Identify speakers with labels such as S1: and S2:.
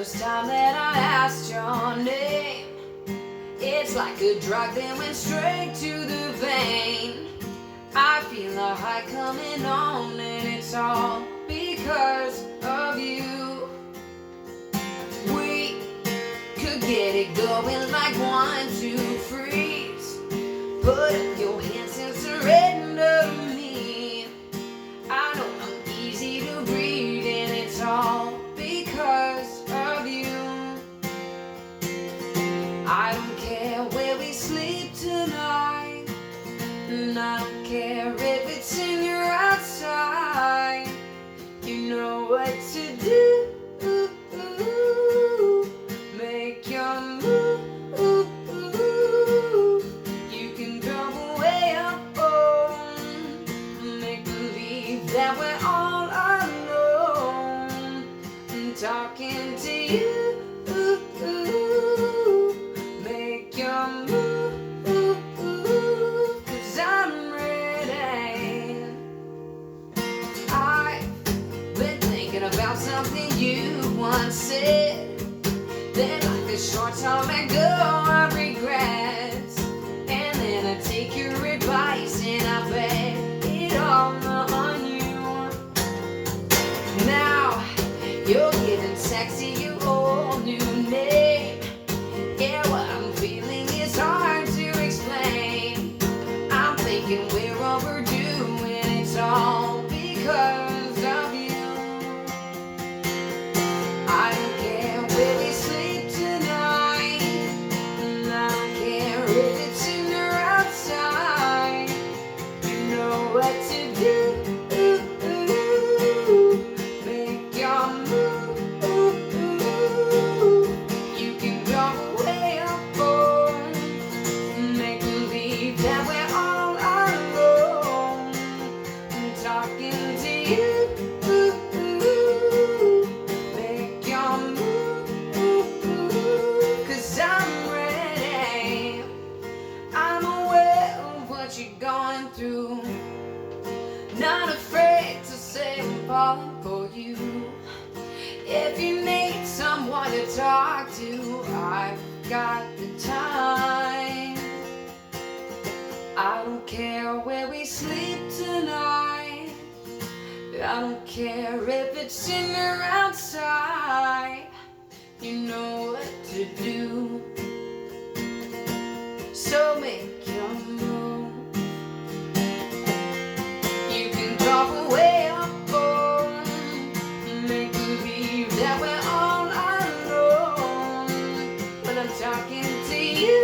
S1: first time that I asked your name, it's like a drug that went straight to the vein. I feel a high coming on, and it's all because of you. We could get it going like 1, 2, freeze. Put up your hands and surrender to me. I know I'm easy to breathe, and it's all because of you. I don't care where we sleep tonight, and I don't care if it's in or outside. You know what to do. Make your move. You can go way up home. Make believe that we're all alone. I'm talking to you. Make your move. 'Cause I'm ready. I've been thinking about something you once said. Then life is short, so I let go of regrets. And then I take your advice and I bet it all on you. Now you're giving sexy a whole new name. Yeah, what I'm feeling is hard to explain. I'm thinking we're overdue, and it's all because of you. I don't care where we sleep tonight, and I don't care if it's in or outside. You know what to do. Make your move. You can go way up home. Make believe that we're all alone. I'm talking to you. Make your move. 'Cause I'm ready. I'm aware of what you're going through. Not afraid to say I'm falling for you. If you need someone to talk to, I've got the time. I don't care where we sleep tonight. I don't care if it's in or outside. You know what to do. So make your move. You can drop away up home. Make believe that we're all alone. But I'm talking to you.